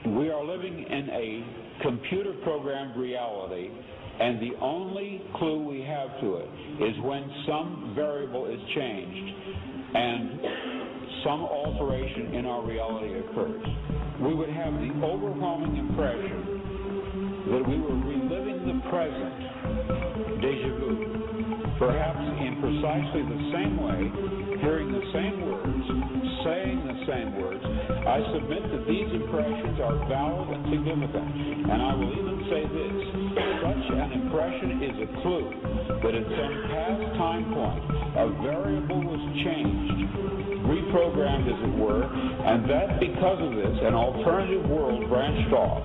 We are living in a computer-programmed reality, and the only clue we have to it is when some variable is changed and some alteration in our reality occurs. We would have the overwhelming impression that we were reliving the present, déjà vu, perhaps in precisely the same way, hearing the same words, saying the same words. I submit that these impressions are valid and significant, and I will even say this: such an impression is a clue that at some past time point, a variable was changed, reprogrammed as it were, and that because of this, an alternative world branched off.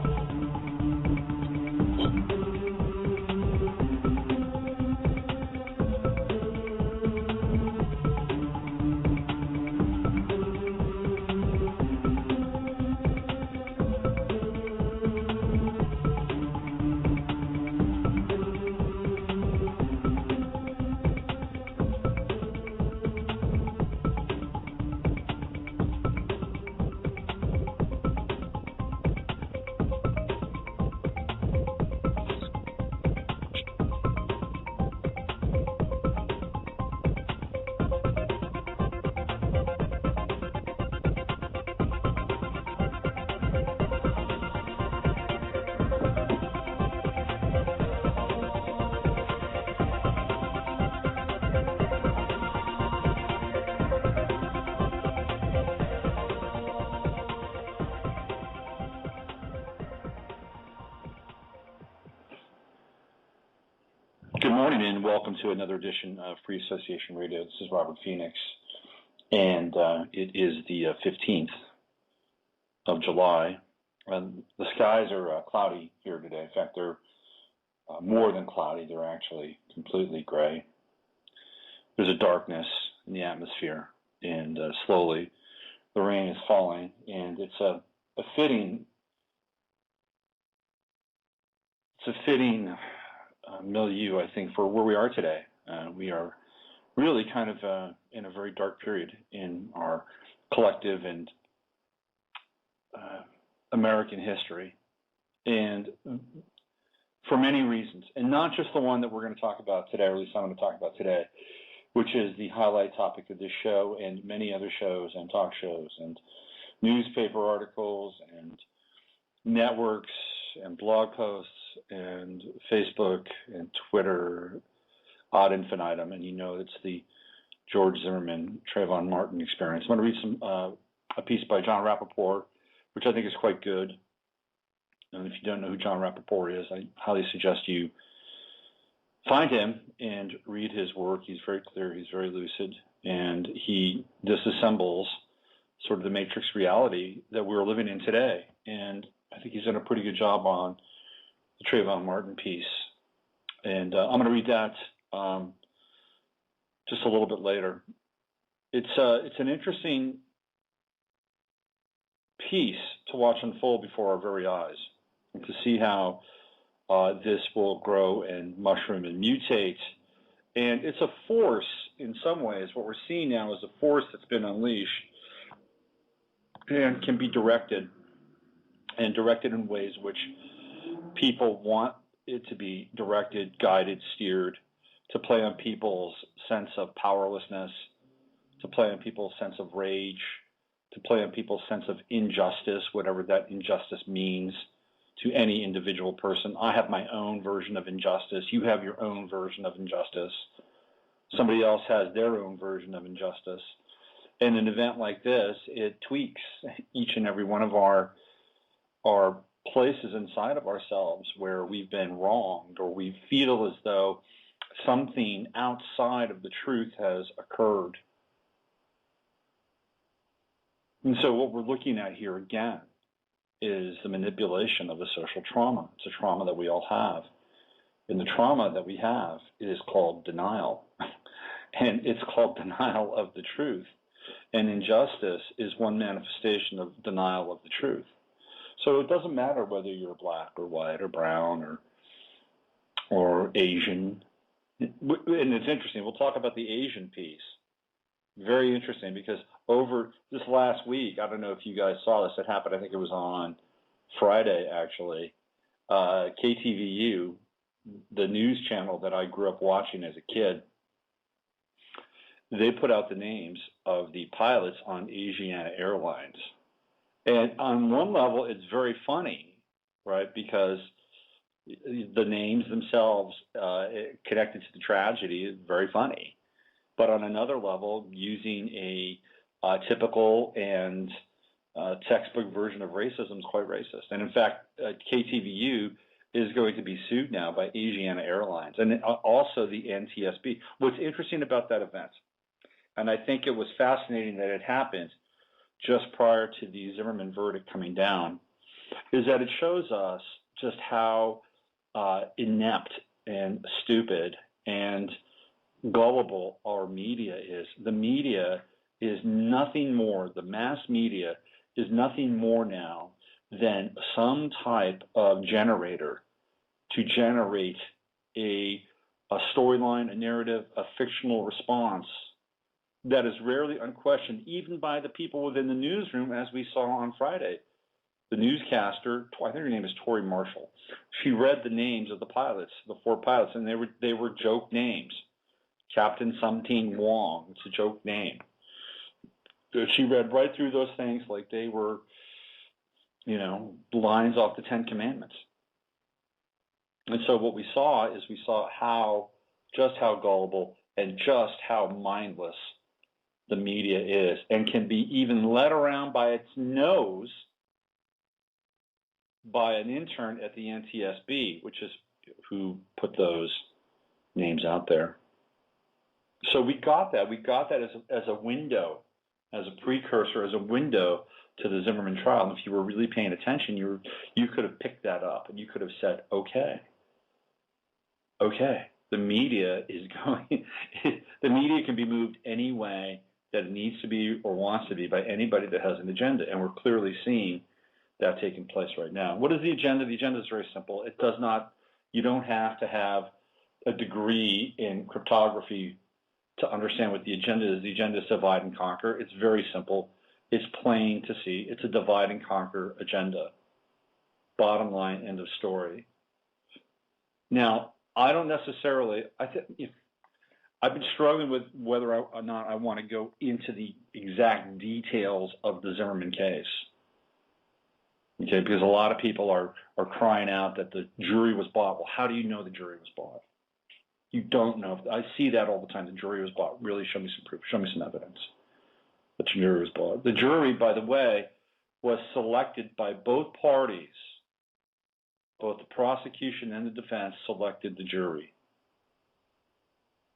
Good morning and welcome to another edition of Free Association Radio. This is Robert Phoenix, and it is the 15th of July. The skies are cloudy here today. In fact, they're more than cloudy. They're actually completely gray. There's a darkness in the atmosphere, and slowly the rain is falling, and it's a fitting milieu, I think, for where we are today. We are really kind of in a very dark period in our collective and American history, and for many reasons, and not just the one that we're going to talk about today, or at least I'm going to talk about today, which is the highlight topic of this show and many other shows and talk shows and newspaper articles and networks and blog posts and Facebook and Twitter ad infinitum, and you know it's the George Zimmerman, Trayvon Martin experience. I'm going to read a piece by John Rappaport, which I think is quite good. And if you don't know who John Rappaport is, I highly suggest you find him and read his work. He's very clear, he's very lucid, and he disassembles sort of the matrix reality that we're living in today. And I think he's done a pretty good job on the Trayvon Martin piece. And I'm going to read that just a little bit later. It's an interesting piece to watch unfold before our very eyes, and to see how this will grow and mushroom and mutate. And it's a force in some ways. What we're seeing now is a force that's been unleashed and can be directed, and directed in ways which people want it to be directed, guided, steered, to play on people's sense of powerlessness, to play on people's sense of rage, to play on people's sense of injustice, whatever that injustice means to any individual person. I have my own version of injustice. You have your own version of injustice. Somebody else has their own version of injustice. In an event like this, it tweaks each and every one of our places inside of ourselves where we've been wronged, or we feel as though something outside of the truth has occurred. And so what we're looking at here again is the manipulation of a social trauma. It's a trauma that we all have. And the trauma that we have is called denial. And it's called denial of the truth. And injustice is one manifestation of denial of the truth. So it doesn't matter whether you're black or white or brown or Asian. And it's interesting. We'll talk about the Asian piece. Very interesting, because over this last week, I don't know if you guys saw this, it happened, I think it was on Friday, actually, KTVU, the news channel that I grew up watching as a kid, they put out the names of the pilots on Asiana Airlines. And on one level, it's very funny, right, because the names themselves connected to the tragedy is very funny. But on another level, using a typical and textbook version of racism is quite racist. And in fact, KTVU is going to be sued now by Asiana Airlines and also the NTSB. What's interesting about that event, and I think it was fascinating that it happened just prior to the Zimmerman verdict coming down, is that it shows us just how inept and stupid and gullible our media is. The media is nothing more, the mass media is nothing more now than some type of generator to generate a storyline, a narrative, a fictional response that is rarely unquestioned, even by the people within the newsroom, as we saw on Friday. The newscaster, I think her name is Tori Marshall, she read the names of the pilots, the 4 pilots, and they were joke names. Captain Something Wong, it's a joke name. She read right through those things like they were, lines off the 10 Commandments. And so what we saw is how gullible and just how mindless the media is, and can be even led around by its nose by an intern at the NTSB, which is who put those names out there. So we got that. We got that as a window, as a precursor, as a window to the Zimmerman trial. And if you were really paying attention, you could have picked that up and you could have said, okay, the media is going, the media can be moved any way that it needs to be or wants to be by anybody that has an agenda. And we're clearly seeing that taking place right now. What is the agenda? The agenda is very simple. It does not, you don't have to have a degree in cryptography to understand what the agenda is. The agenda is divide and conquer. It's very simple. It's plain to see. It's a divide and conquer agenda. Bottom line, end of story. Now, I don't necessarily, I've been struggling with whether or not I want to go into the exact details of the Zimmerman case. Okay, because a lot of people are crying out that the jury was bought. Well, how do you know the jury was bought? You don't know. I see that all the time. The jury was bought. Really, show me some proof. Show me some evidence that the jury was bought. The jury, by the way, was selected by both parties. Both the prosecution and the defense selected the jury.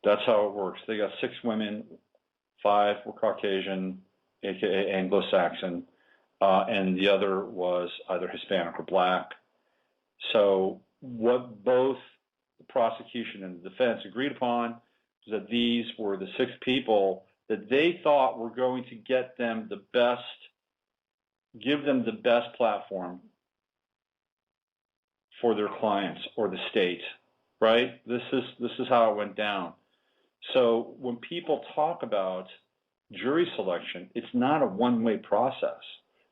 That's how it works. They got 6 women, 5 were Caucasian, aka Anglo-Saxon, and the other was either Hispanic or black. So what both the prosecution and the defense agreed upon is that these were the 6 people that they thought were going to get them the best, give them the best platform for their clients or the state, right? This is how it went down. So when people talk about jury selection, it's not a one-way process.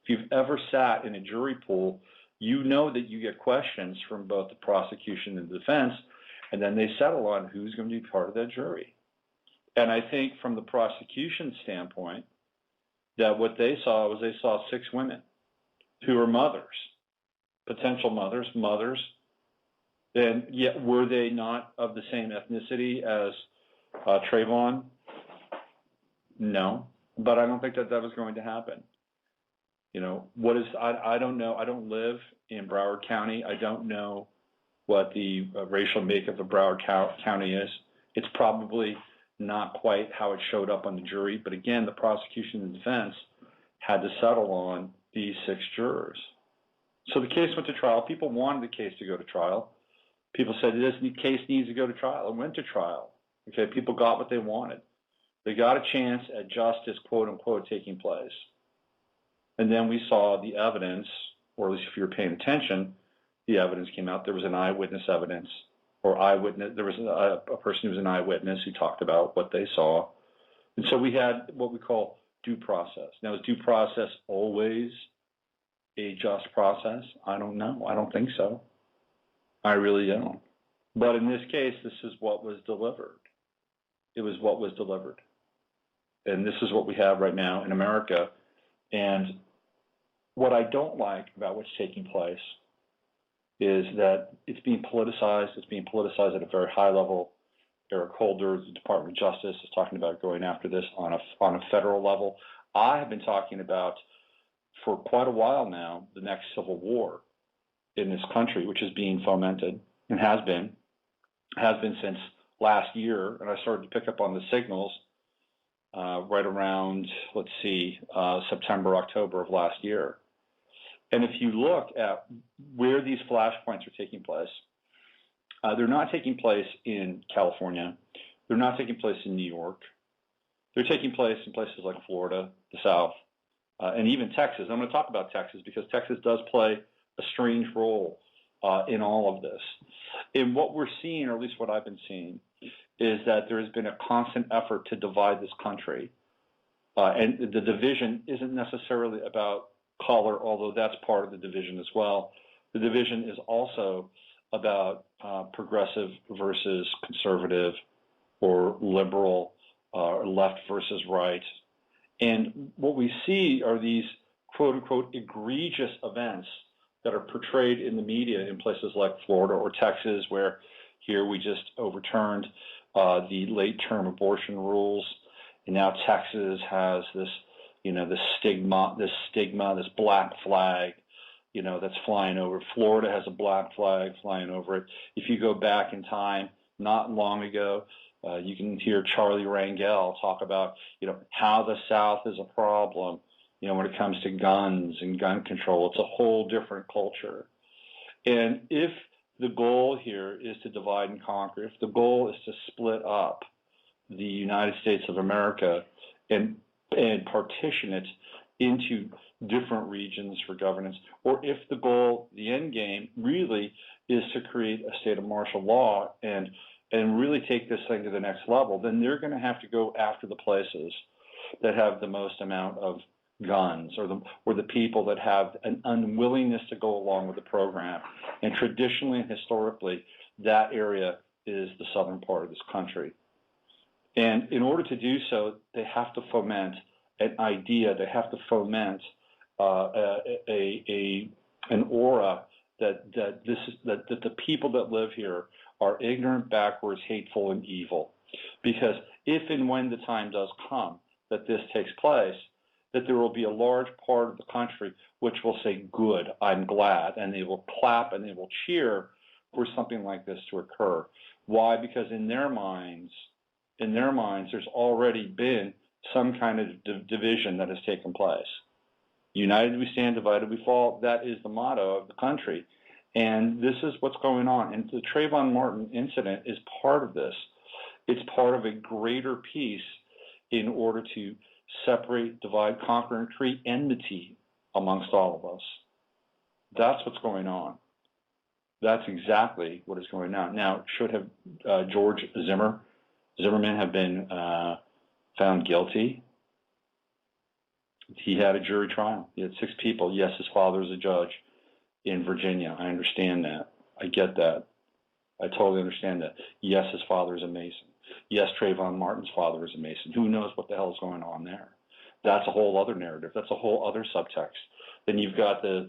If you've ever sat in a jury pool, you know that you get questions from both the prosecution and the defense, and then they settle on who's going to be part of that jury. And I think from the prosecution standpoint, that what they saw was they saw 6 women who were mothers, potential mothers, and yet were they not of the same ethnicity as Trayvon? No, but I don't think that was going to happen. I don't know. I don't live in Broward County. I don't know what the racial makeup of Broward County is. It's probably not quite how it showed up on the jury. But again, the prosecution and defense had to settle on these 6 jurors. So the case went to trial. People wanted the case to go to trial. People said this case needs to go to trial. It went to trial. Okay, people got what they wanted. They got a chance at justice, quote unquote, taking place. And then we saw the evidence, or at least if you were paying attention, the evidence came out. There was an eyewitness evidence, or there was a person who was an eyewitness who talked about what they saw. And so we had what we call due process. Now, is due process always a just process? I don't know. I don't think so. I really don't. But in this case, this is what was delivered. It was what was delivered. And this is what we have right now in America. And what I don't like about what's taking place is that it's being politicized. It's being politicized at a very high level. Eric Holder, the Department of Justice, is talking about going after this on a federal level. I have been talking about for quite a while now the next civil war in this country, which is being fomented and has been since last year. And I started to pick up on the signals right around, September, October of last year. And if you look at where these flashpoints are taking place, they're not taking place in California. They're not taking place in New York. They're taking place in places like Florida, the South, and even Texas. I'm going to talk about Texas because Texas does play a strange role in all of this. And what we're seeing, or at least what I've been seeing, is that there has been a constant effort to divide this country. And the division isn't necessarily about color, although that's part of the division as well. The division is also about progressive versus conservative, or liberal, or left versus right. And what we see are these quote-unquote egregious events that are portrayed in the media in places like Florida or Texas, where here we just overturned the late-term abortion rules, and now Texas has this, this stigma, this black flag, that's flying over. Florida has a black flag flying over it. If you go back in time, not long ago, you can hear Charlie Rangel talk about, how the South is a problem, when it comes to guns and gun control. It's a whole different culture. And if the goal here is to divide and conquer, if the goal is to split up the United States of America and partition it into different regions for governance, or if the goal, the end game, really is to create a state of martial law and really take this thing to the next level, then they're going to have to go after the places that have the most amount of guns, or the people that have an unwillingness to go along with the program. And traditionally and historically, that area is the southern part of this country. And in order to do so, they have to foment an idea. They have to foment an aura that the people that live here are ignorant, backwards, hateful, and evil. Because if and when the time does come that this takes place, that there will be a large part of the country which will say, good, I'm glad, and they will clap and they will cheer for something like this to occur. Why? Because in their minds, there's already been some kind of division that has taken place. United we stand, divided we fall. That is the motto of the country. And this is what's going on. And the Trayvon Martin incident is part of this. It's part of a greater piece in order to separate, divide, conquer, and create enmity amongst all of us. That's what's going on. That's exactly what is going on. Now, should have George Zimmerman have been found guilty? He had a jury trial. He had 6 people. Yes, his father is a judge in Virginia. I understand that. I get that. I totally understand that. Yes, his father is a Mason. Yes, Trayvon Martin's father is a Mason. Who knows what the hell is going on there? That's a whole other narrative. That's a whole other subtext. Then you've got this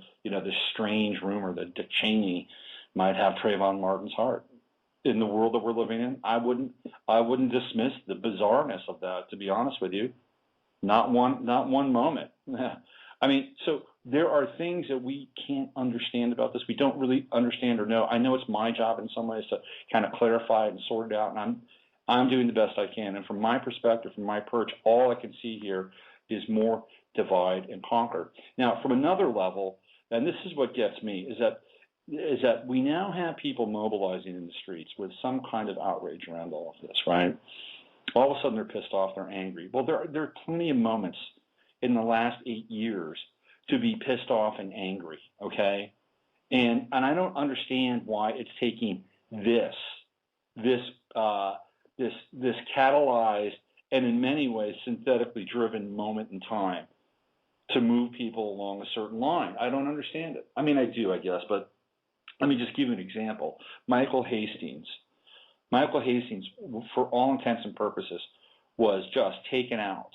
strange rumor that Dick Cheney might have Trayvon Martin's heart. In the world that we're living in, I wouldn't dismiss the bizarreness of that, to be honest with you. Not one moment. I mean, so there are things that we can't understand about this. We don't really understand or know. I know it's my job in some ways to kind of clarify it and sort it out, and I'm doing the best I can. And from my perspective, from my perch, all I can see here is more divide and conquer. Now, from another level, and this is what gets me, is that we now have people mobilizing in the streets with some kind of outrage around all of this, right? All of a sudden they're pissed off, they're angry. Well, there are plenty of moments in the last 8 years to be pissed off and angry, okay? And I don't understand why it's taking this catalyzed and in many ways synthetically driven moment in time to move people along a certain line. I don't understand it. I mean, I do, I guess, but let me just give you an example. Michael Hastings, for all intents and purposes, was just taken out,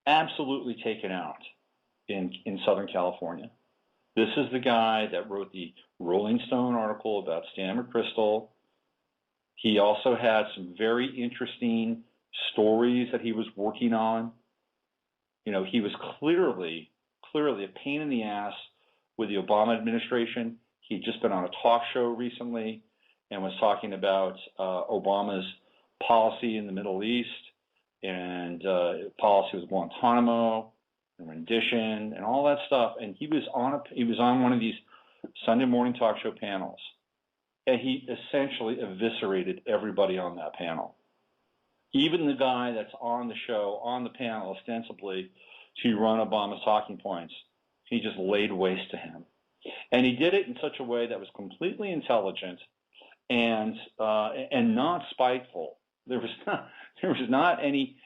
absolutely taken out in Southern California. This is the guy that wrote the Rolling Stone article about Stan McChrystal. He also had some very interesting stories that he was working on. You know, he was clearly a pain in the ass with the Obama administration. He'd just been on a talk show recently and was talking about Obama's policy in the Middle East and policy with Guantanamo and rendition and all that stuff. And he was on one of these Sunday morning talk show panels, and he essentially eviscerated everybody on that panel. Even the guy that's on the show, on the panel, ostensibly to run Obama's talking points, he just laid waste to him. And he did it in such a way that was completely intelligent and not spiteful. There was not any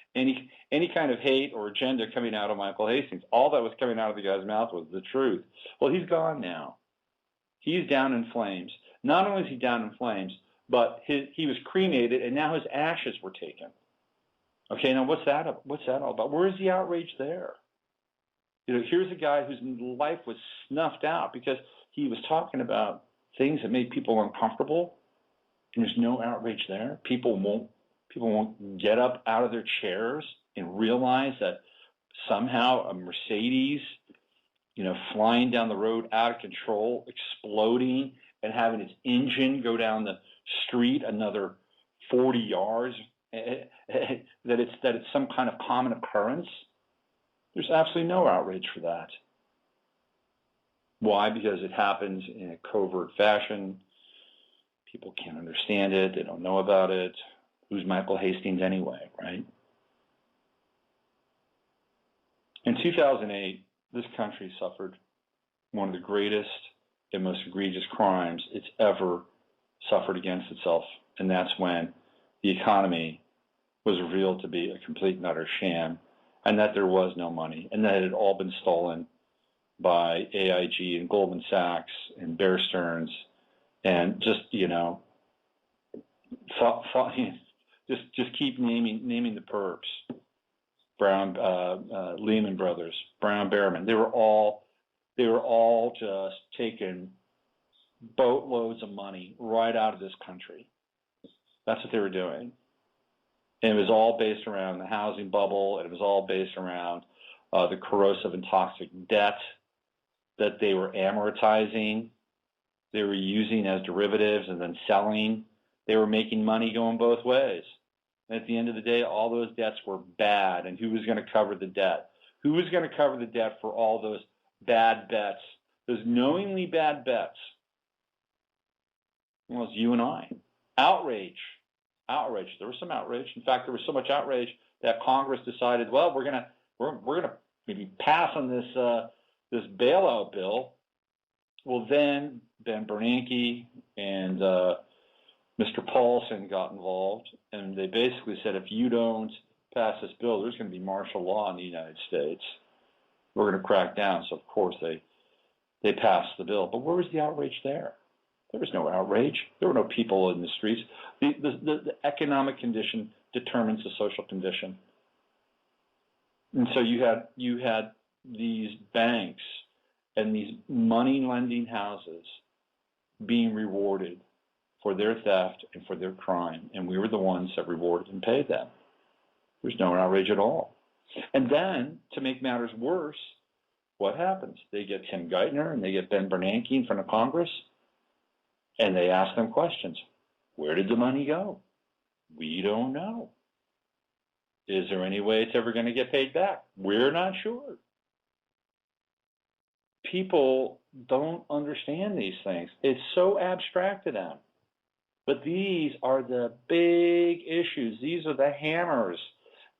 kind of hate or agenda coming out of Michael Hastings. All that was coming out of the guy's mouth was the truth. Well, he's gone now. He's down in flames. Not only is he down in flames, but he was cremated, and now his ashes were taken. Okay, now what's that all about? Where is the outrage there? You know, here's a guy whose life was snuffed out because he was talking about things that made people uncomfortable, and there's no outrage there. People won't get up out of their chairs and realize that somehow a Mercedes, you know, flying down the road out of control, exploding, and having its engine go down the street another 40 yards, that it's some kind of common occurrence. There's absolutely no outrage for that. Why? Because it happens in a covert fashion. People can't understand it. They don't know about it. Who's Michael Hastings anyway, right? In 2008, this country suffered one of the greatest and most egregious crimes it's ever suffered against itself, and that's when the economy was revealed to be a complete and utter sham, and that there was no money, and that it had all been stolen by AIG and Goldman Sachs and Bear Stearns, and just, you know, just keep naming the perps. Brown, Lehman Brothers, Brown Behrman. They were all just taking boatloads of money right out of this country. That's what they were doing. And it was all based around the housing bubble, and it was all based around the corrosive and toxic debt that they were amortizing, they were using as derivatives and then selling. They were making money going both ways. And at the end of the day, all those debts were bad. And who was going to cover the debt? Who was going to cover the debt for all those bad bets, those knowingly bad bets? Well, it's you and I. Outrage. There was some outrage. In fact, there was so much outrage that Congress decided, well, we're gonna maybe pass on this bailout bill. Well, then Ben Bernanke and Mr. Paulson got involved, and they basically said, if you don't pass this bill, there's going to be martial law in the United States. We're going to crack down. So, of course, they passed the bill. But where was the outrage there? There was no outrage. There were no people in the streets. The economic condition determines the social condition. And so you had these banks and these money-lending houses being rewarded for their theft and for their crime, and we were the ones that rewarded and paid them. There's no outrage at all. And then, to make matters worse, what happens? They get Tim Geithner and they get Ben Bernanke in front of Congress, and they ask them questions. Where did the money go? We don't know. Is there any way it's ever going to get paid back? We're not sure. People don't understand these things. It's so abstract to them. But these are the big issues. These are the hammers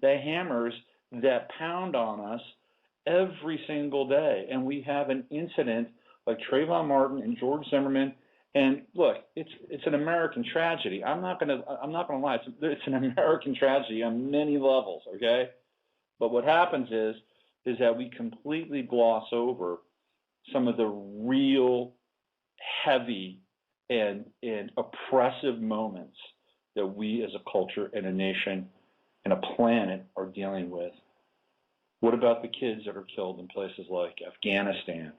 that pound on us every single day. And we have an incident like Trayvon Martin and George Zimmerman. And look, it's an American tragedy. I'm not gonna lie. It's an American tragedy on many levels. Okay, but what happens is is that we completely gloss over some of the real heavy and oppressive moments that we as a culture and a nation and a planet are dealing with. What about the kids that are killed in places like Afghanistan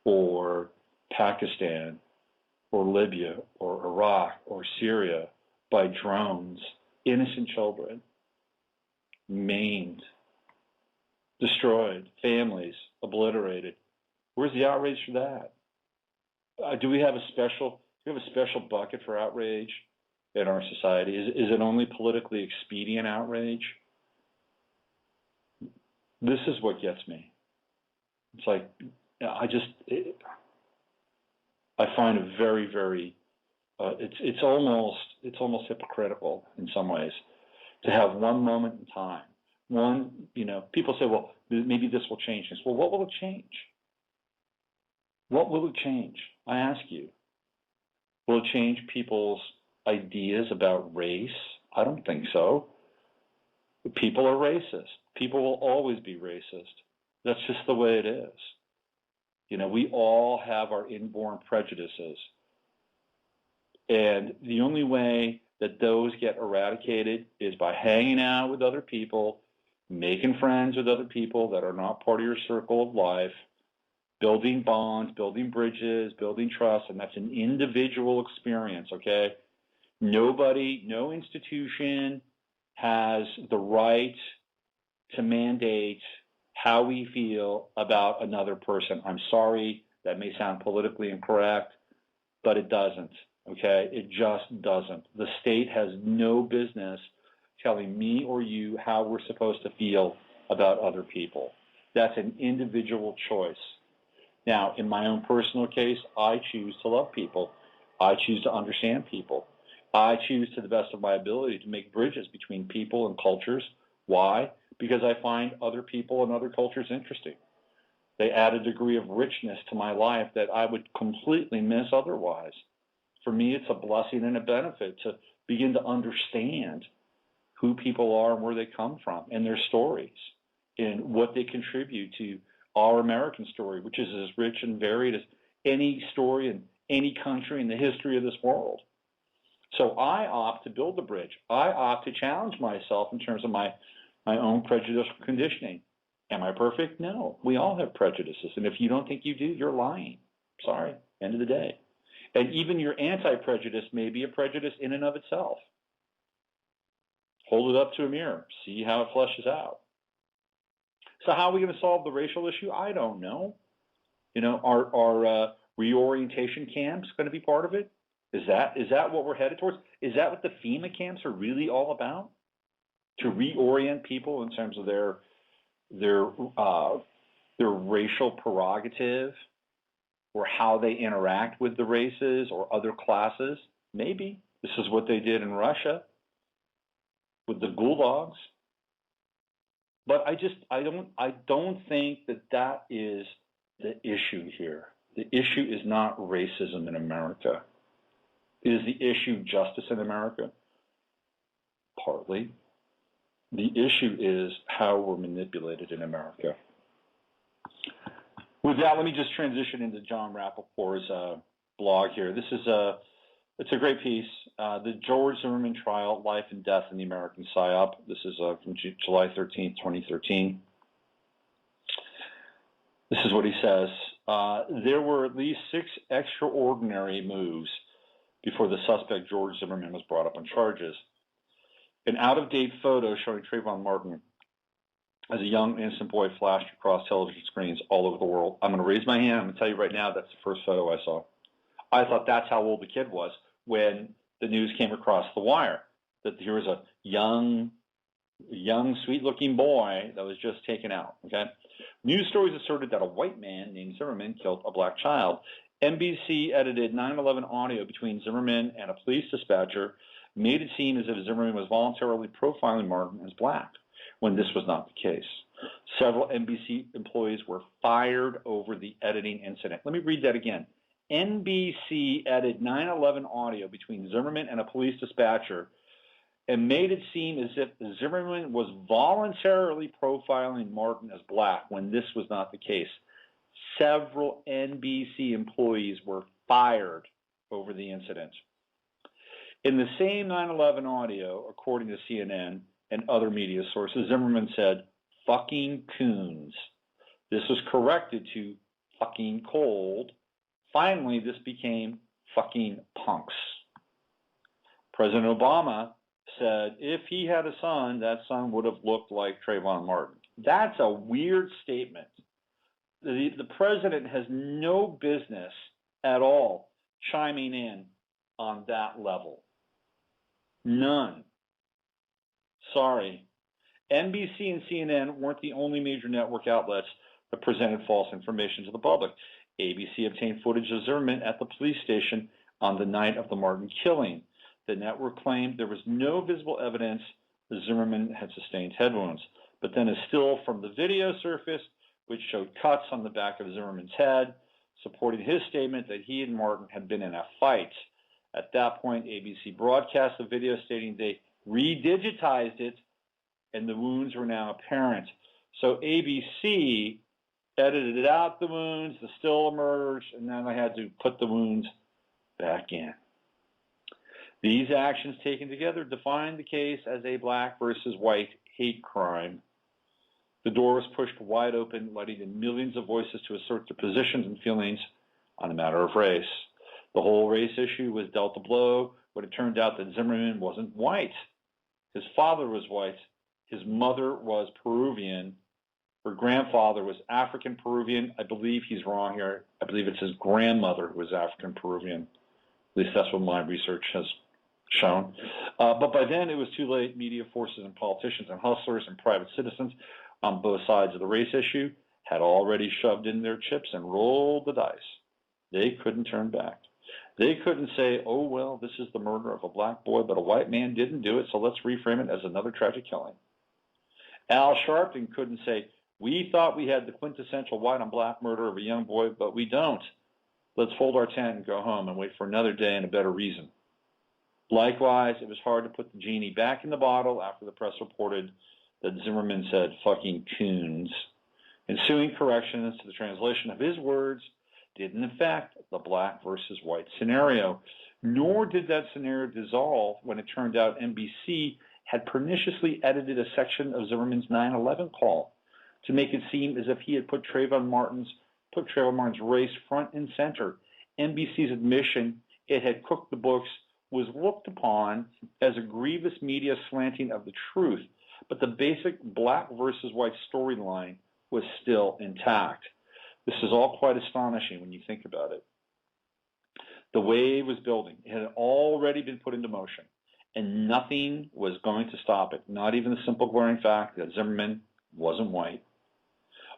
or Pakistan or Libya or Iraq or Syria by drones, innocent children, maimed, destroyed, families obliterated? Where's the outrage for that? Do we have a special bucket for outrage in our society? Is it only politically expedient outrage? This is what gets me. It's like I find it very, very. It's almost hypocritical in some ways to have one moment in time. People say, well, maybe this will change this. Well, what will it change? What will it change? I ask you. Will it change people's ideas about race? I don't think so. People are racist. People will always be racist. That's just the way it is. We all have our inborn prejudices. And the only way that those get eradicated is by hanging out with other people, making friends with other people that are not part of your circle of life, building bonds, building bridges, building trust, and that's an individual experience, okay? Nobody, no institution has the right to mandate how we feel about another person. I'm sorry, that may sound politically incorrect, but it doesn't, okay? It just doesn't. The state has no business telling me or you how we're supposed to feel about other people. That's an individual choice. Now, in my own personal case, I choose to love people. I choose to understand people. I choose to the best of my ability to make bridges between people and cultures. Why? Because I find other people and other cultures interesting. They add a degree of richness to my life that I would completely miss otherwise. For me, it's a blessing and a benefit to begin to understand who people are and where they come from and their stories and what they contribute to our American story, which is as rich and varied as any story in any country in the history of this world. So I opt to build a bridge. I opt to challenge myself in terms of my own prejudicial conditioning. Am I perfect? No. We all have prejudices. And if you don't think you do, you're lying. Sorry. End of the day. And even your anti-prejudice may be a prejudice in and of itself. Hold it up to a mirror. See how it fleshes out. So how are we going to solve the racial issue? I don't know. Are reorientation camps going to be part of it? Is that what we're headed towards? Is that what the FEMA camps are really all about? To reorient people in terms of their racial prerogative or how they interact with the races or other classes? Maybe. This is what they did in Russia with the gulags. But I don't think that is the issue here. The issue is not racism in America. Is the issue justice in America? Partly. The issue is how we're manipulated in America. With that, let me just transition into John Rappaport's blog here. This is it's a great piece. The George Zimmerman Trial, Life and Death in the American PSYOP. This is from July 13th, 2013. This is what he says. There were at least 6 extraordinary moves before the suspect, George Zimmerman, was brought up on charges. An out-of-date photo showing Trayvon Martin as a young, innocent boy flashed across television screens all over the world. I'm going to raise my hand. I'm going to tell you right now that's the first photo I saw. I thought that's how old the kid was when the news came across the wire, that here was a young, sweet-looking boy that was just taken out, okay? News stories asserted that a white man named Zimmerman killed a black child. NBC edited 9/11 audio between Zimmerman and a police dispatcher made it seem as if Zimmerman was voluntarily profiling Martin as black, when this was not the case. Several NBC employees were fired over the editing incident. Let me read that again. NBC edited 9/11 audio between Zimmerman and a police dispatcher and made it seem as if Zimmerman was voluntarily profiling Martin as black when this was not the case. Several NBC employees were fired over the incident. In the same 9/11 audio, according to CNN and other media sources, Zimmerman said, "fucking coons." This was corrected to "fucking cold." Finally, this became "fucking punks." President Obama said if he had a son, that son would have looked like Trayvon Martin. That's a weird statement. The president has no business at all chiming in on that level. None. Sorry. NBC and CNN weren't the only major network outlets that presented false information to the public. ABC obtained footage of Zimmerman at the police station on the night of the Martin killing. The network claimed there was no visible evidence that Zimmerman had sustained head wounds, but then a still from the video surfaced, which showed cuts on the back of Zimmerman's head, supporting his statement that he and Martin had been in a fight. At that point, ABC broadcast the video stating they redigitized it, and the wounds were now apparent. So ABC edited out the wounds, the still emerged, and then they had to put the wounds back in. These actions taken together define the case as a black versus white hate crime. The door was pushed wide open, letting in millions of voices to assert their positions and feelings on a matter of race. The whole race issue was dealt a blow when it turned out that Zimmerman wasn't white. His father was white. His mother was Peruvian. Her grandfather was African Peruvian. I believe he's wrong here. I believe it's his grandmother who was African Peruvian. At least that's what my research has shown. But by then it was too late. Media forces and politicians and hustlers and private citizens on both sides of the race issue had already shoved in their chips and rolled the dice. They couldn't turn back. They couldn't say, oh, well, this is the murder of a black boy, but a white man didn't do it, so let's reframe it as another tragic killing. Al Sharpton couldn't say, we thought we had the quintessential white on black murder of a young boy, but we don't. Let's fold our tent and go home and wait for another day and a better reason. Likewise, it was hard to put the genie back in the bottle after the press reported that Zimmerman said fucking coons. Ensuing corrections to the translation of his words didn't affect the black versus white scenario, nor did that scenario dissolve when it turned out NBC had perniciously edited a section of Zimmerman's 9/11 call to make it seem as if he had put Trayvon Martin's race front and center. NBC's admission it had cooked the books was looked upon as a grievous media slanting of the truth, but the basic black versus white storyline was still intact. This is all quite astonishing when you think about it. The wave was building. It had already been put into motion, and nothing was going to stop it, not even the simple glaring fact that Zimmerman wasn't white.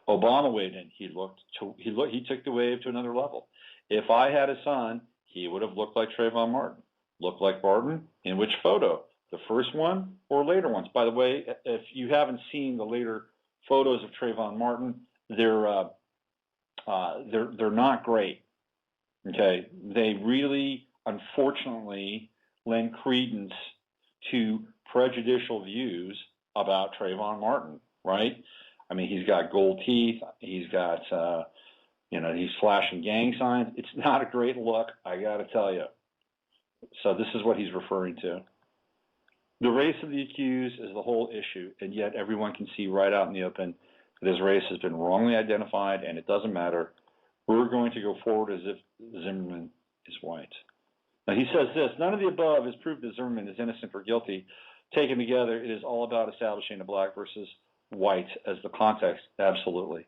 Obama weighed in. He took the wave to another level. If I had a son, he would have looked like Trayvon Martin. Looked like Martin? In which photo? The first one or later ones? By the way, if you haven't seen the later photos of Trayvon Martin, they're not great. Okay, they really, unfortunately, lend credence to prejudicial views about Trayvon Martin. Right? I mean, he's got gold teeth. He's got, he's flashing gang signs. It's not a great look, I got to tell you. So this is what he's referring to. The race of the accused is the whole issue, and yet everyone can see right out in the open that his race has been wrongly identified, and it doesn't matter. We're going to go forward as if Zimmerman is white. Now, he says this, none of the above is proof that Zimmerman is innocent or guilty. Taken together, it is all about establishing a black versus white as the context. Absolutely.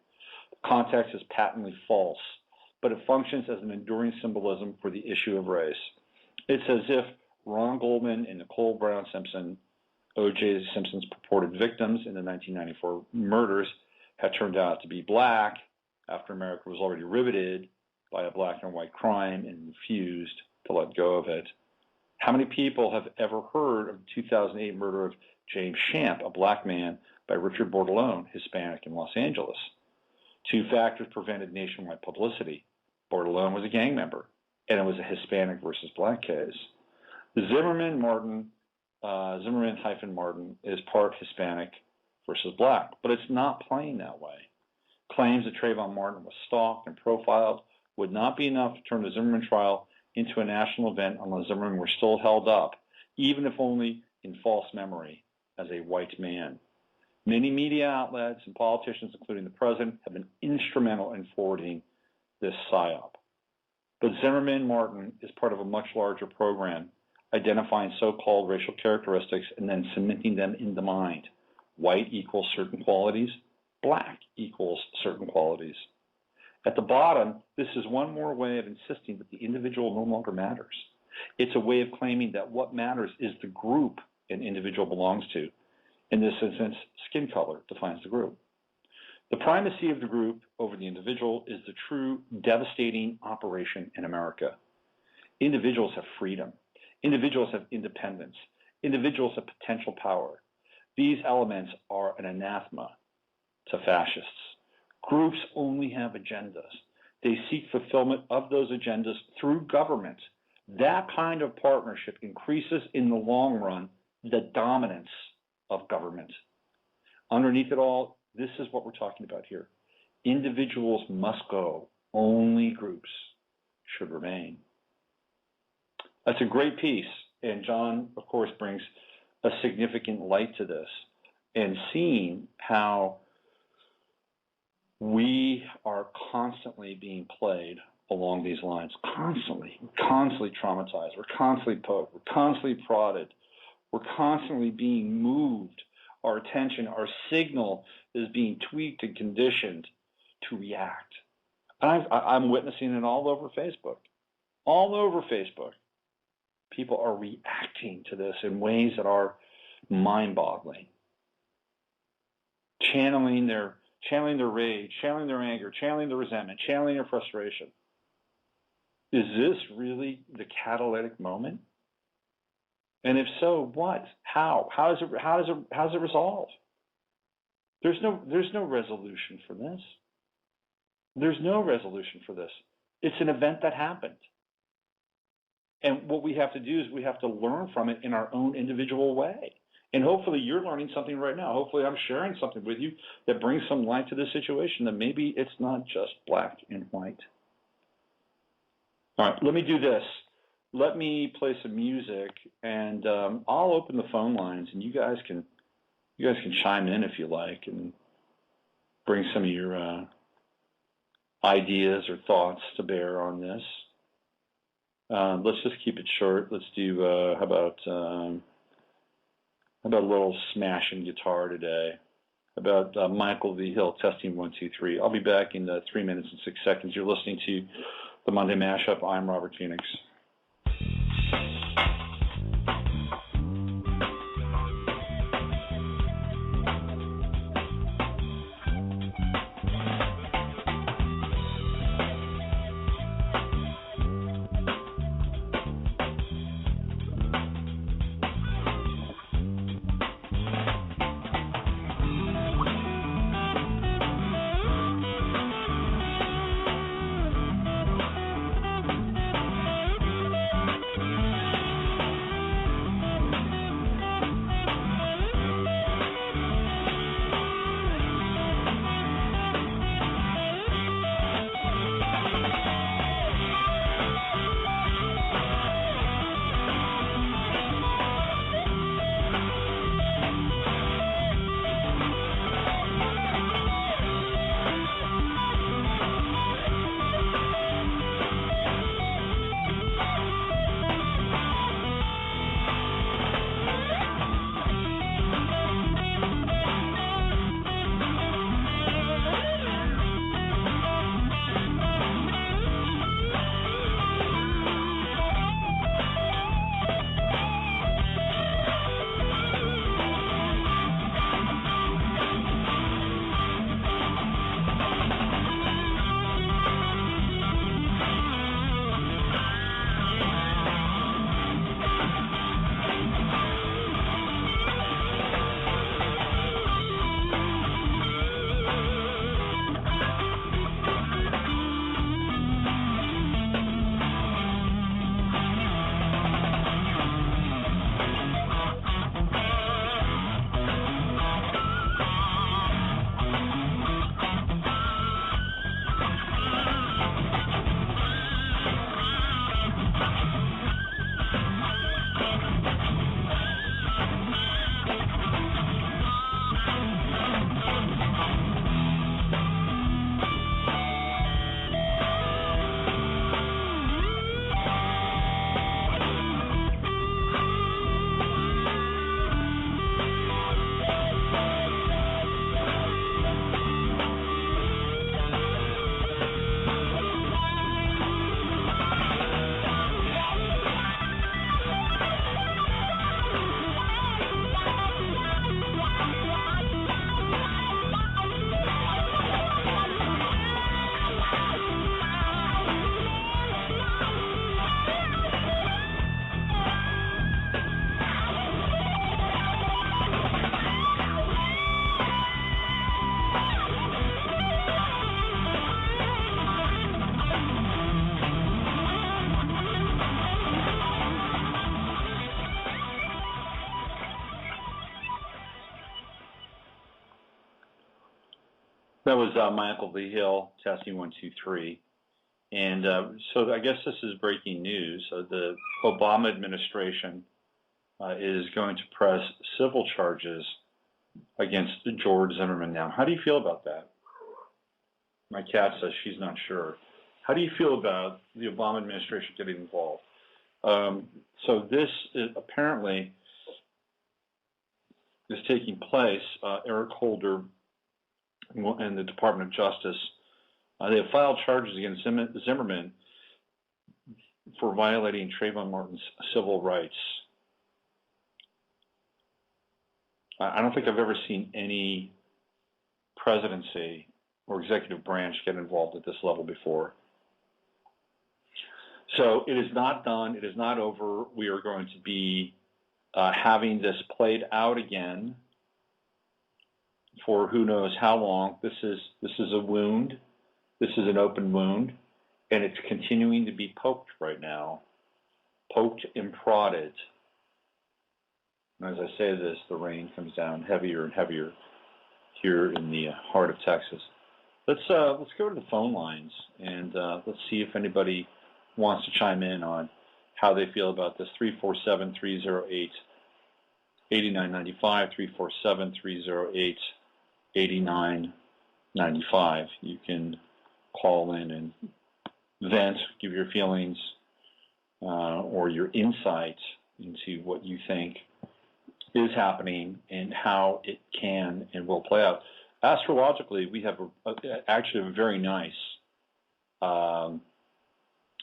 The context is patently false, but it functions as an enduring symbolism for the issue of race. It's as if Ron Goldman and Nicole Brown Simpson, O.J. Simpson's purported victims in the 1994 murders, had turned out to be black after America was already riveted by a black and white crime and refused to let go of it. How many people have ever heard of the 2008 murder of James Shamp, a black man, by Richard Bordelon, Hispanic in Los Angeles? Two factors prevented nationwide publicity. Bordelon was a gang member, and it was a Hispanic versus black case. The Zimmerman Martin Zimmerman-Martin is part Hispanic versus black, but it's not playing that way. Claims that Trayvon Martin was stalked and profiled would not be enough to turn the Zimmerman trial into a national event unless Zimmerman were still held up, even if only in false memory, as a white man. Many media outlets and politicians, including the president, have been instrumental in forwarding this psyop. But Zimmerman-Martin is part of a much larger program, identifying so-called racial characteristics and then cementing them in the mind. White equals certain qualities, black equals certain qualities. At the bottom, this is one more way of insisting that the individual no longer matters. It's a way of claiming that what matters is the group an individual belongs to. In this instance, skin color defines the group. The primacy of the group over the individual is the true devastating operation in America. Individuals have freedom. Individuals have independence. Individuals have potential power. These elements are an anathema to fascists. Groups only have agendas. They seek fulfillment of those agendas through government. That kind of partnership increases in the long run the dominance of government. Underneath it all, this is what we're talking about here. Individuals must go. Only groups should remain. That's a great piece, and John, of course, brings a significant light to this, and seeing how we are constantly being played along these lines, constantly traumatized, we're constantly poked, we're constantly prodded, we're constantly being moved. Our attention, our signal is being tweaked and conditioned to react. I'm witnessing it all over Facebook. All over Facebook. People are reacting to this in ways that are mind-boggling. Channeling their rage, channeling their anger, channeling their resentment, channeling their frustration. Is this really the catalytic moment? And if so, what? How? How does it resolve? There's no resolution for this. There's no resolution for this. It's an event that happened. And what we have to do is we have to learn from it in our own individual way. And hopefully you're learning something right now. Hopefully I'm sharing something with you that brings some light to this situation, that maybe it's not just black and white. All right, let me do this. Let me play some music, and I'll open the phone lines, and you guys can chime in if you like, and bring some of your ideas or thoughts to bear on this. Let's just keep it short. Let's do how about a little smashing guitar today? How about Michael V. Hill, testing 1, 2, 3. I'll be back in 3 minutes and 6 seconds. You're listening to the Monday Mashup. I'm Robert Phoenix. That was my Uncle Lee Hill, testing 1, 2, 3. And so I guess this is breaking news. The Obama administration is going to press civil charges against George Zimmerman now. How do you feel about that? My cat says she's not sure. How do you feel about the Obama administration getting involved? So this is apparently is taking place. Eric Holder and the Department of Justice, they have filed charges against Zimmerman for violating Trayvon Martin's civil rights. I don't think I've ever seen any presidency or executive branch get involved at this level before. So it is not done. It is not over. We are going to be having this played out again for who knows how long. This is a wound. This is an open wound, and it's continuing to be poked right now, poked and prodded. And as I say this, the rain comes down heavier and heavier here in the heart of Texas. Let's go to the phone lines and let's see if anybody wants to chime in on how they feel about this. 347-308-8995, 347-308-8995. You can call in and vent, give your feelings or your insight into what you think is happening and how it can and will play out. Astrologically, we have actually a very nice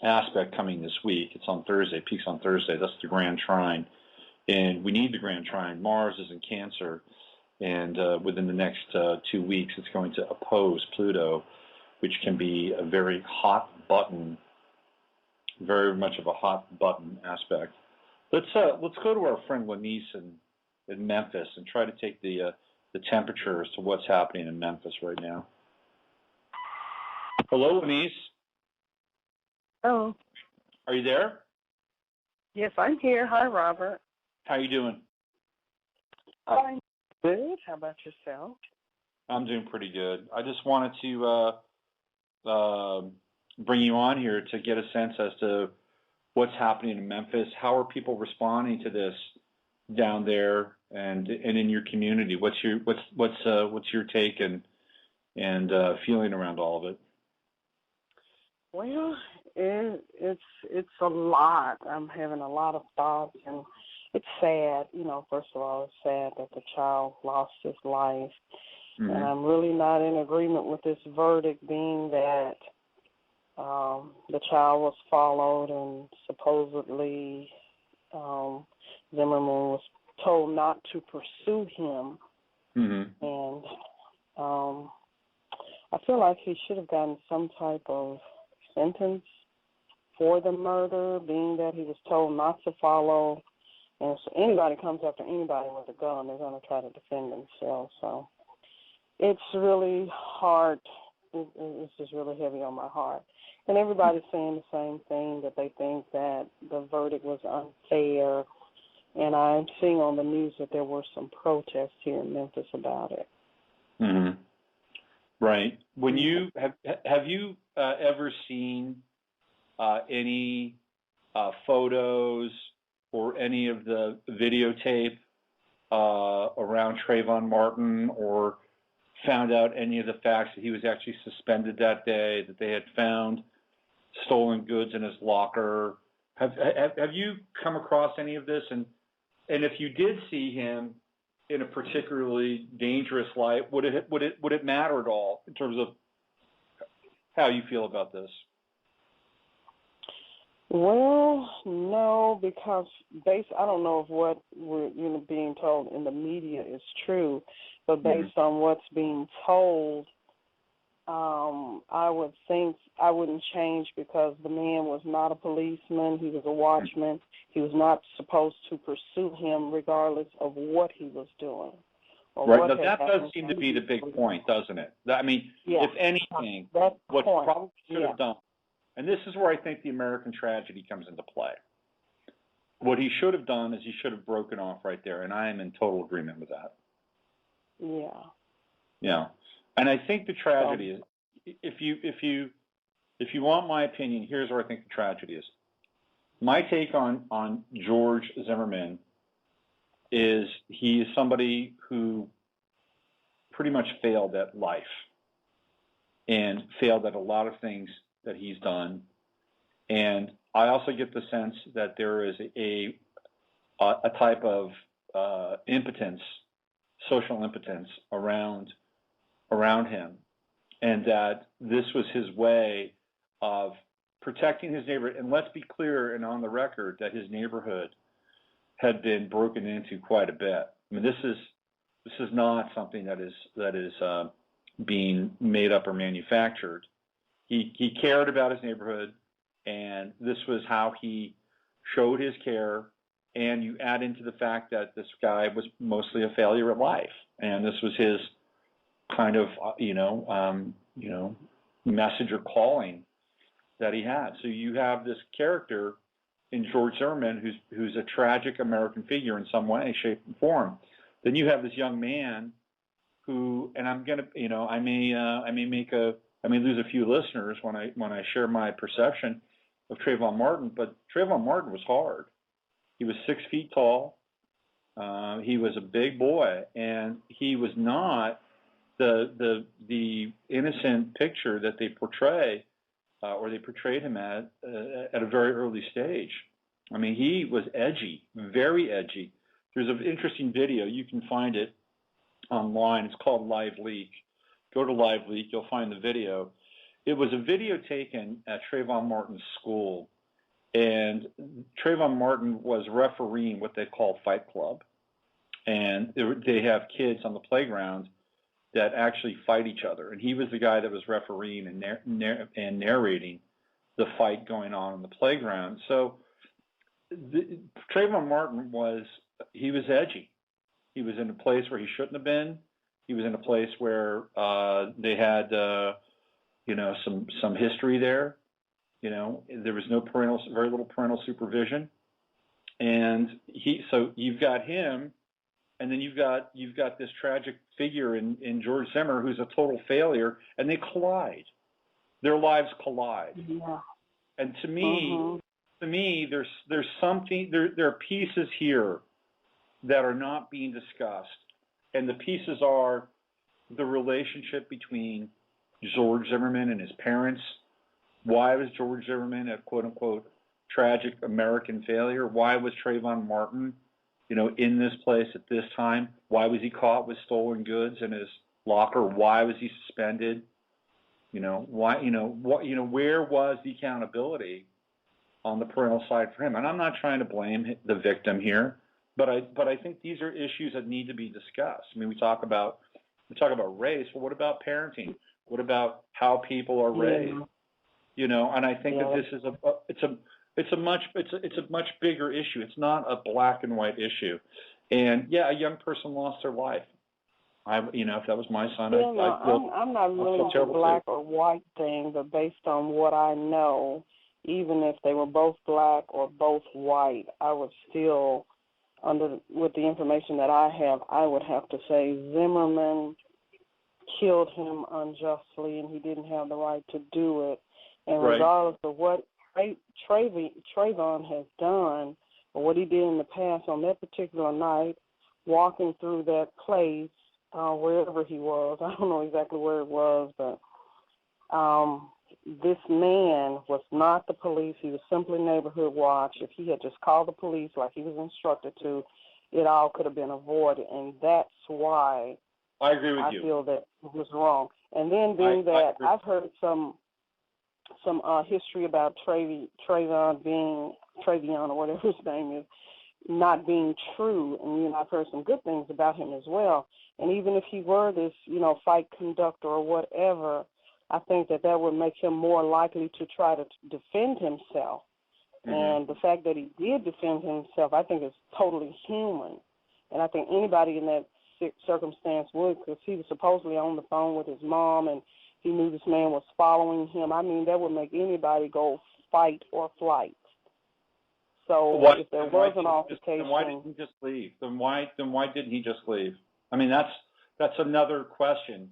aspect coming this week. It's on Thursday, peaks on Thursday. That's the Grand Trine. And we need the Grand Trine. Mars is in Cancer, and within the next 2 weeks, it's going to oppose Pluto, which can be a very hot button, very much of a hot button aspect. Let's go to our friend Lanice in Memphis and try to take the temperature as to what's happening in Memphis right now. Hello, Lanice. Oh. Are you there? Yes, I'm here. Hi, Robert. How you doing? I'm good. How about yourself? I'm doing pretty good. I just wanted to bring you on here to get a sense as to what's happening in Memphis. How are people responding to this down there and in your community? What's your take and feeling around all of it? Well, it's a lot. I'm having a lot of thoughts, and it's sad. First of all, it's sad that the child lost his life, and I'm really not in agreement with this verdict, being that the child was followed and supposedly Zimmerman was told not to pursue him, and I feel like he should have gotten some type of sentence for the murder, being that he was told not to follow. And if anybody comes after anybody with a gun, they're going to try to defend themselves. So it's really hard. It's just really heavy on my heart. And everybody's saying the same thing, that they think that the verdict was unfair. And I'm seeing on the news that there were some protests here in Memphis about it. Right. When you have you ever seen any photos or any of the videotape around Trayvon Martin, or found out any of the facts that he was actually suspended that day, that they had found stolen goods in his locker? Have you come across any of this? And if you did see him in a particularly dangerous light, would it matter at all in terms of how you feel about this? Well, no, because I don't know if what we're being told in the media is true, but based on what's being told, I would think I wouldn't change, because the man was not a policeman. He was a watchman. He was not supposed to pursue him regardless of what he was doing. Right. Now, that does seem to be the big point, doesn't it? I mean, if anything, what probably should have done, and this is where I think the American tragedy comes into play. What he should have done is he should have broken off right there, and I am in total agreement with that. Yeah. Yeah. And I think the tragedy is, if you want my opinion, here's where I think the tragedy is. My take on George Zimmerman is he is somebody who pretty much failed at life and failed at a lot of things that he's done. And I also get the sense that there is a type of impotence, social impotence around him, and that this was his way of protecting his neighborhood. And let's be clear and on the record that his neighborhood had been broken into quite a bit. I mean, this is not something that is being made up or manufactured. He cared about his neighborhood, and this was how he showed his care. And you add into the fact that this guy was mostly a failure at life, and this was his kind of message or calling that he had. So you have this character in George Zimmerman who's a tragic American figure in some way, shape, and form. Then you have this young man who, and I'm gonna, I may lose a few listeners when I share my perception of Trayvon Martin, but Trayvon Martin was hard. He was 6 feet tall. He was a big boy, and he was not the innocent picture that they portray, or they portrayed him at a very early stage. I mean, he was edgy, very edgy. There's an interesting video. You can find it online. It's called Live Leak. Go to Live Leak. You'll find the video. It was a video taken at Trayvon Martin's school, and Trayvon Martin was refereeing what they call Fight Club. And they have kids on the playground that actually fight each other. And he was the guy that was refereeing and narrating the fight going on in the playground. So Trayvon Martin was edgy. He was in a place where he shouldn't have been. He was in a place where they had, some history there. There was very little parental supervision. And so you've got him, and then you've got this tragic figure in George Zimmer who's a total failure, and they collide. Their lives collide. Yeah. And to me, there's something. There are pieces here that are not being discussed, and the pieces are the relationship between George Zimmerman and his parents. Why was George Zimmerman a quote unquote tragic American failure? Why was Trayvon Martin in this place at this time? Why was he caught with stolen goods in his locker? Why was he suspended? Where was the accountability on the parental side for him? And I'm not trying to blame the victim here, but I think these are issues that need to be discussed. I mean, we talk about race. Well, what about parenting? What about how people are raised? And I think that this is it's a much bigger issue. It's not a black and white issue. And yeah, a young person lost their life. If that was my son, I'm not really into black or white thing, but based on what I know, even if they were both black or both white, I would still, with the information that I would have to say Zimmerman killed him unjustly, and he didn't have the right to do it. And regardless of what Trayvon has done or what he did in the past, on that particular night, walking through that place, wherever he was, I don't know exactly where it was, but this man was not the police. He was simply neighborhood watch. If he had just called the police like he was instructed to, it all could have been avoided, and that's why I agree with you. I feel that it was wrong. And then I've heard some history about Trayvon or whatever his name is, not being true. And, I've heard some good things about him as well. And even if he were this, fight conductor or whatever, I think that would make him more likely to try to defend himself. Mm-hmm. And the fact that he did defend himself, I think is totally human. And I think anybody in that circumstance would, because he was supposedly on the phone with his mom and he knew this man was following him. I mean, that would make anybody go fight or flight. So if there was an altercation, then why didn't he just leave? Then why didn't he just leave? I mean, that's another question.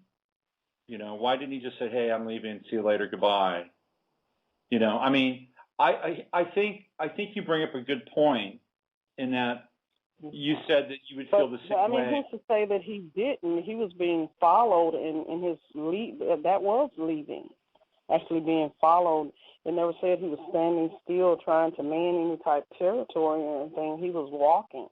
You know, why didn't he just say, "Hey, I'm leaving. See you later. Goodbye"? You know, I mean, I think you bring up a good point in that you said that you would feel the same way. I mean, who's to say that he didn't? He was being followed in his lead. That was leaving, actually being followed. It never said he was standing still trying to man any type of territory or anything. He was walking.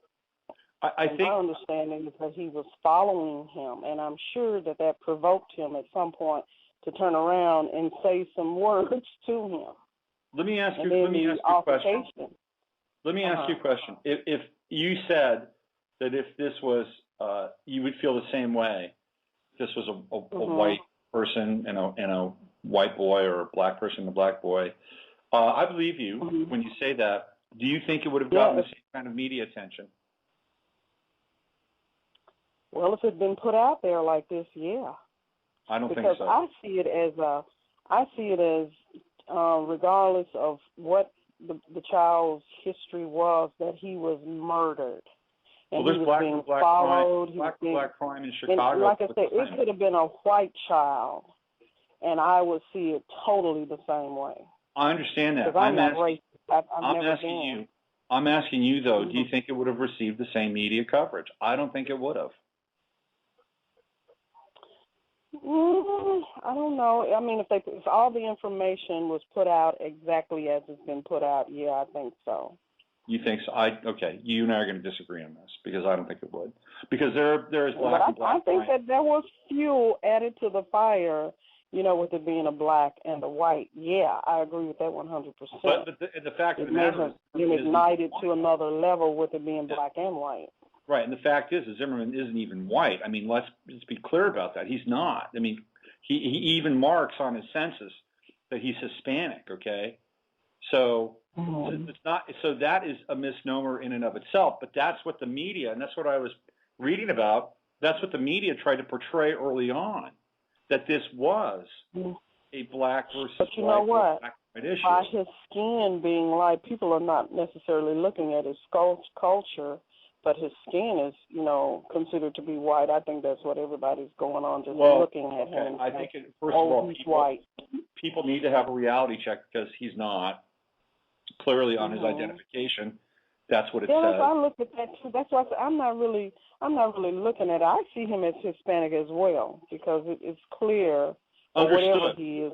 I think my understanding is that he was following him, and I'm sure that provoked him at some point to turn around and say some words to him. Let me ask you a question. Let me ask you a question. If you said that if this was, you would feel the same way, if this was a white person and a white boy, or a black person and a black boy, I believe you when you say that. Do you think it would have gotten the same kind of media attention? Well, if it had been put out there like this, yeah. I don't think so. Because I see it as regardless of what the child's history was, that he was murdered. And well, there's he was being followed. Black crime in Chicago. And like I said, it could have been a white child, and I would see it totally the same way. I understand that. Because I'm not racist. I'm asking you, though, do you think it would have received the same media coverage? I don't think it would have. I don't know. I mean, if all the information was put out exactly as it's been put out, yeah, I think so. You think so? Okay, you and I are going to disagree on this because I don't think it would. Because there is black and black. I think that there was fuel added to the fire, you know, with it being a black and a white. Yeah, I agree with that 100%. But the fact of the matter is, it ignited to another level with it being black and white. Right, and the fact is that Zimmerman isn't even white. I mean, let's be clear about that. He's not. I mean, he even marks on his census that he's Hispanic. Okay, so it's not. So that is a misnomer in and of itself. But that's what the media, and that's what I was reading about. That's what the media tried to portray early on, that this was a black versus but you white, know what? black and white issue. By his skin being light, people are not necessarily looking at his culture. But his skin is, you know, considered to be white. I think that's what everybody's going on, just looking at him. I think, first of all, white. People need to have a reality check because he's not clearly on his identification. That's what it says. I look at that too. That's why I said I'm not really looking at it. I see him as Hispanic as well because it's clear. Whatever he is.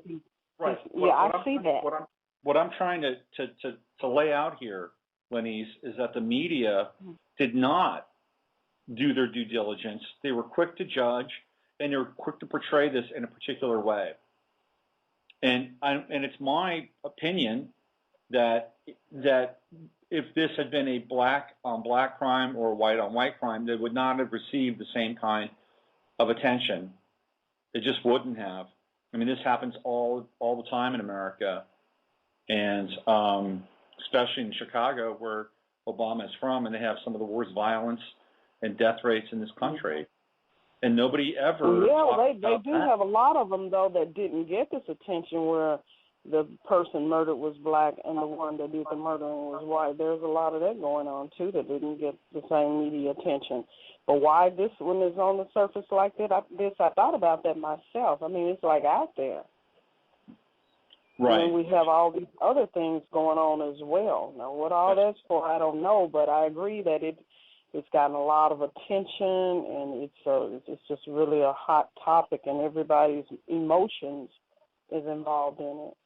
Right. I see that. What I'm trying to lay out here, Lenise, is that the media did not do their due diligence. They were quick to judge, and they were quick to portray this in a particular way. And it's my opinion that if this had been a black on black crime or white on white crime, they would not have received the same kind of attention. It just wouldn't have. I mean, this happens all the time in America, and especially in Chicago, where Obama is from, and they have some of the worst violence and death rates in this country. And nobody ever they do have a lot of them, though, that didn't get this attention, where the person murdered was black and the one that did the murdering was white. There's a lot of that going on, too, that didn't get the same media attention. But why this one is on the surface like that, I thought about that myself. I mean, it's like out there. Right. And we have all these other things going on as well. Now, what all that's for, I don't know, but I agree that it's gotten a lot of attention, and it's just really a hot topic, and everybody's emotions is involved in it.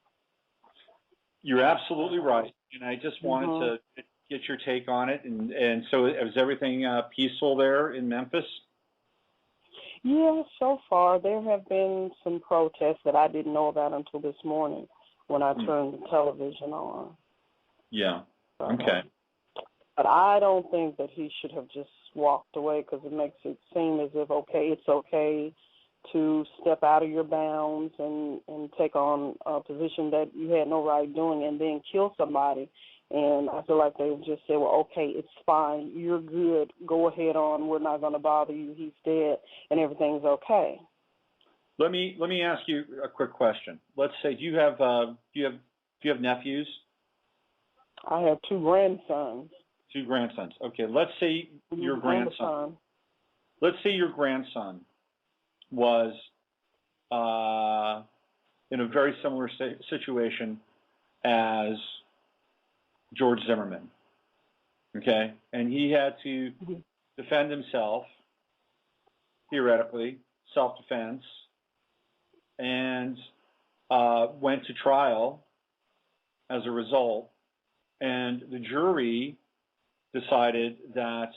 You're absolutely right, and I just wanted to get your take on it. And so, is everything peaceful there in Memphis? Yeah, so far there have been some protests that I didn't know about until this morning when I turned the television on. Yeah. Okay. But I don't think that he should have just walked away, because it makes it seem as if, it's okay to step out of your bounds and take on a position that you had no right doing and then kill somebody. And I feel like they just say, well, okay, it's fine. You're good. Go ahead on. We're not going to bother you. He's dead, and everything's okay. Let me ask you a quick question. Let's say, do you have nephews? I have 2 grandsons. 2 grandsons. Okay. Let's say your grandson. Let's say your grandson was in a very similar situation as George Zimmerman. Okay, and he had to defend himself, theoretically, self-defense, and went to trial as a result. And the jury decided that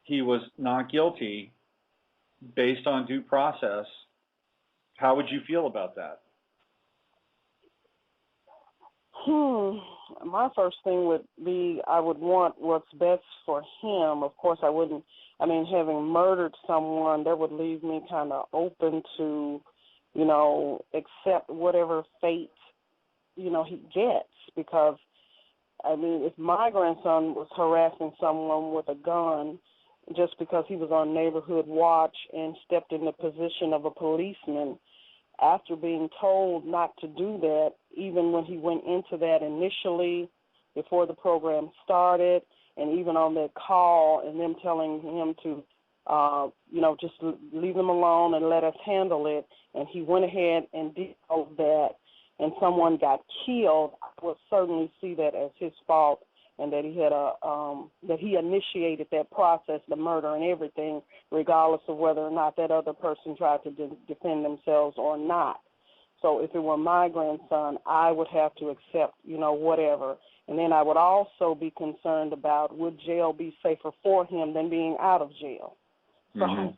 he was not guilty based on due process. How would you feel about that? My first thing would be I would want what's best for him. Of course, having murdered someone, that would leave me kind of open to, accept whatever fate, he gets. Because, if my grandson was harassing someone with a gun just because he was on neighborhood watch and stepped in the position of a policeman, after being told not to do that, even when he went into that initially before the program started, and even on that call and them telling him to, just leave him alone and let us handle it, and he went ahead and did all that, and someone got killed, I would certainly see that as his fault, and that he had that he initiated that process, the murder and everything, regardless of whether or not that other person tried to defend themselves or not. So if it were my grandson, I would have to accept, whatever. And then I would also be concerned about, would jail be safer for him than being out of jail? So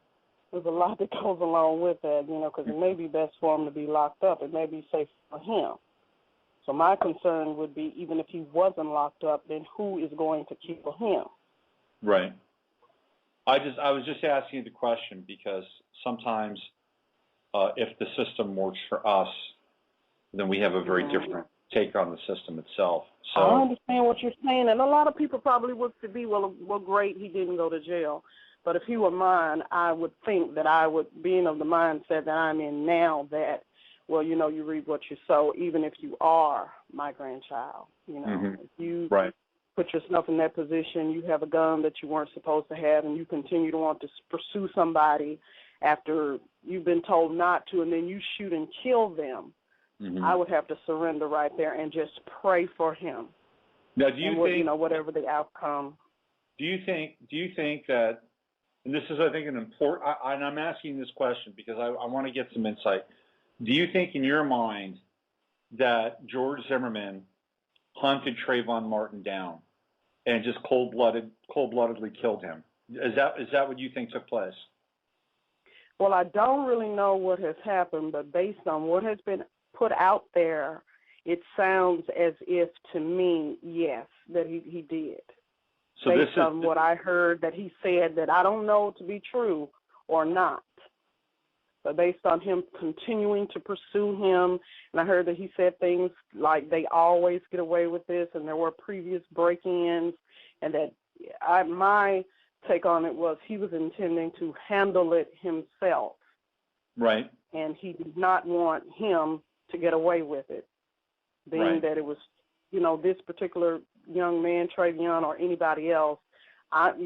there's a lot that goes along with that, because it may be best for him to be locked up. It may be safe for him. So my concern would be, even if he wasn't locked up, then who is going to kill him? Right. I was just asking you the question because sometimes if the system works for us, then we have a very different take on the system itself. So I understand what you're saying, and a lot of people probably would be, well, great, he didn't go to jail. But if he were mine, I would think that I would, being of the mindset that I'm in now, that, well, you reap what you sow, even if you are my grandchild. If you put yourself in that position, you have a gun that you weren't supposed to have, and you continue to want to pursue somebody after you've been told not to, and then you shoot and kill them, I would have to surrender right there and just pray for him. Now, do you think, whatever the outcome? Do you think that, and this is, I think, an important, and I'm asking this question because I want to get some insight. Do you think in your mind that George Zimmerman hunted Trayvon Martin down and just cold-bloodedly killed him? Is that what you think took place? Well, I don't really know what has happened, but based on what has been put out there, it sounds as if, to me, yes, that he did. So based on what I heard that he said, that I don't know to be true or not. But based on him continuing to pursue him, and I heard that he said things like they always get away with this, and there were previous break-ins, and that my take on it was he was intending to handle it himself. Right. And he did not want him to get away with it, being that it was, this particular young man, Trayvon, or anybody else.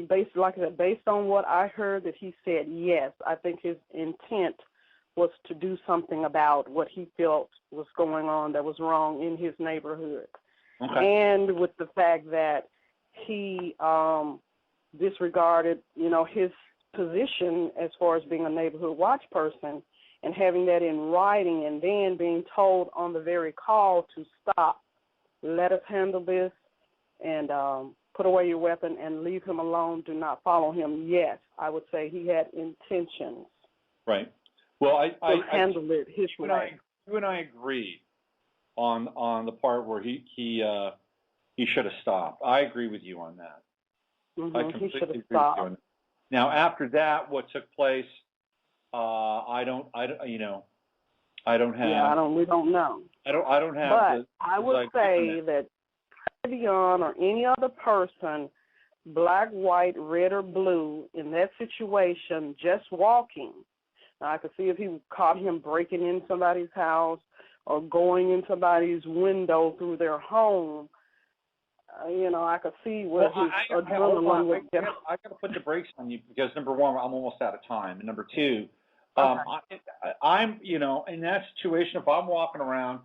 Based on what I heard that he said, yes, I think his intent was to do something about what he felt was going on that was wrong in his neighborhood. Okay. And with the fact that he disregarded, his position as far as being a neighborhood watch person and having that in writing, and then being told on the very call to stop, let us handle this, and put away your weapon and leave him alone, do not follow him. Yes, I would say he had intentions. Right. Well, I handled it his way. You and I agree on the part where he should have stopped. I agree with you on that. I completely he should have agree stopped. with you on that. Now, after that, what took place, I don't have. Yeah, we don't know. I don't have. But I would say that Trayvon or any other person, black, white, red, or blue, in that situation, just walking. Now, I could see if he caught him breaking in somebody's house or going in somebody's window through their home. I could see where his adrenaline would get. I got to put the brakes on you because, number one, I'm almost out of time. And number two, I'm, in that situation, if I'm walking around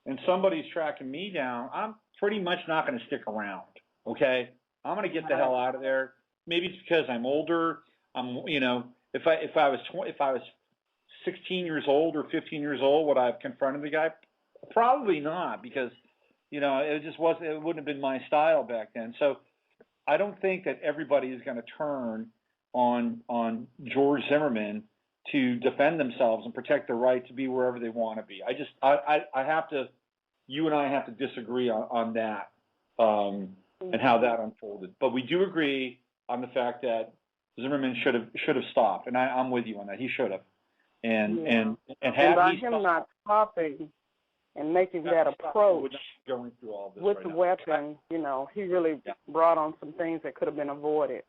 and somebody's tracking me down, I'm pretty much not going to stick around. Okay, I'm going to get the hell out of there. Maybe it's because I'm older. If I was 16 years old or 15 years old, would I have confronted the guy? Probably not, because it just wasn't. It wouldn't have been my style back then. So I don't think that everybody is going to turn on George Zimmerman to defend themselves and protect their right to be wherever they want to be. You and I have to disagree on that and how that unfolded. But we do agree on the fact that Zimmerman should have stopped, and I'm with you on that. He should have. And by him not stopping and making that approach going through all this with the weapon, he really brought on some things that could have been avoided.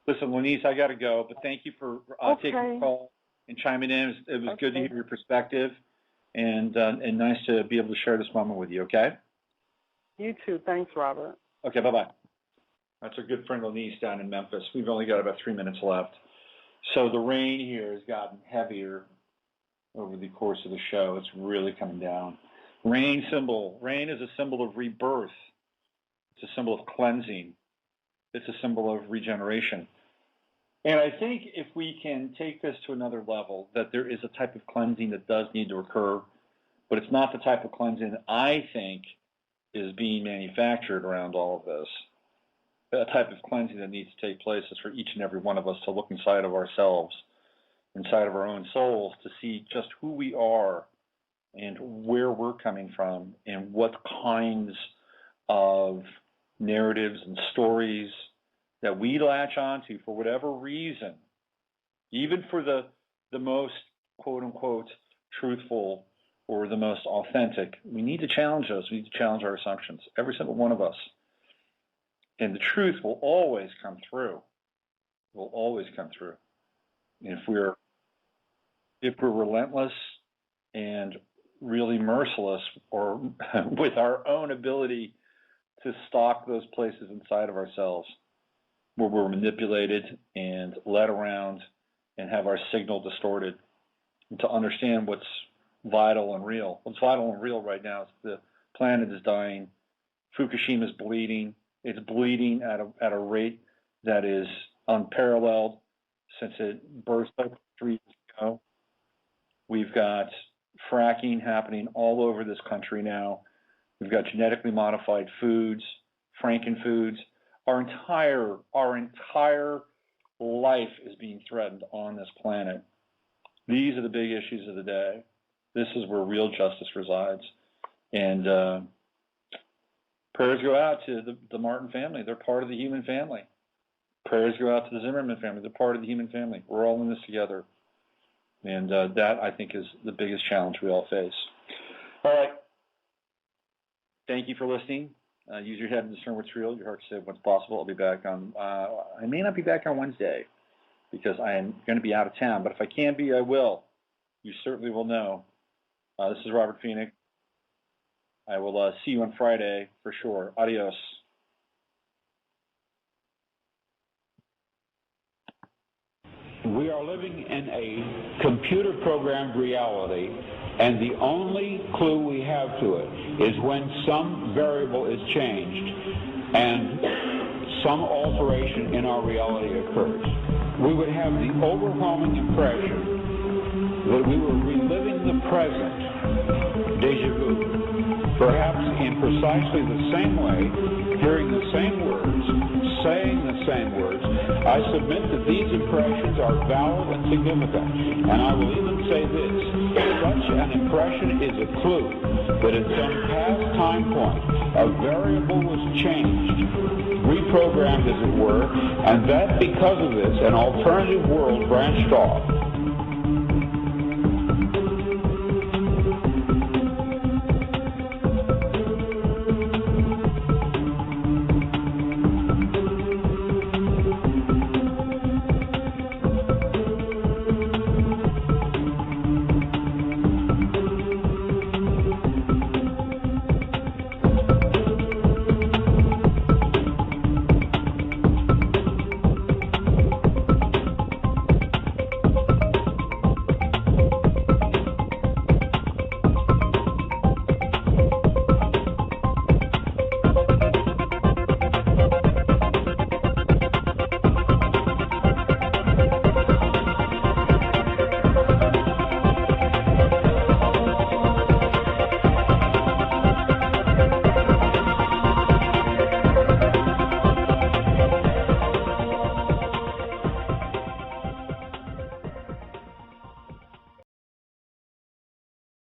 Listen, Lenise, I got to go, but thank you for taking the call and chiming in. It was good to hear your perspective, and nice to be able to share this moment with you, okay? You too. Thanks, Robert. Okay, bye-bye. That's our good friend Lenise down in Memphis. We've only got about 3 minutes left. So the rain here has gotten heavier over the course of the show. It's really coming down. Rain is a symbol of rebirth. It's a symbol of cleansing. It's a symbol of regeneration. And I think if we can take this to another level, that there is a type of cleansing that does need to occur, but it's not the type of cleansing that I think is being manufactured around all of this. A type of cleansing that needs to take place is for each and every one of us to look inside of ourselves, inside of our own souls, to see just who we are and where we're coming from and what kinds of narratives and stories that we latch onto for whatever reason, even for the most quote-unquote truthful or the most authentic. We need to challenge those. We need to challenge our assumptions, every single one of us. And the truth will always come through. Will always come through. And if we're relentless and really merciless, or with our own ability to stalk those places inside of ourselves where we're manipulated and led around and have our signal distorted, and to understand what's vital and real. What's vital and real right now is the planet is dying. Fukushima is bleeding. It's bleeding at a rate that is unparalleled since it burst up 3 years ago. We've got fracking happening all over this country now. We've got genetically modified foods, frankenfoods. Our entire life is being threatened on this planet. These are the big issues of the day. This is where real justice resides. And prayers go out to the Martin family. They're part of the human family. Prayers go out to the Zimmerman family. They're part of the human family. We're all in this together. And that, I think, is the biggest challenge we all face. All right. Thank you for listening. Use your head and discern what's real, your heart to say what's possible. I'll be back on, I may not be back on Wednesday because I am going to be out of town. But if I can be, I will. You certainly will know. This is Robert Phoenix. I will see you on Friday for sure. Adios. We are living in a computer-programmed reality, and the only clue we have to it is when some variable is changed and some alteration in our reality occurs. We would have the overwhelming impression that we were reliving the present, déjà vu, perhaps in precisely the same way, hearing the same words, saying the same words. I submit that these impressions are valid and significant, and I will even say this: such an impression is a clue that at some past time point a variable was changed, reprogrammed as it were, and that because of this an alternative world branched off.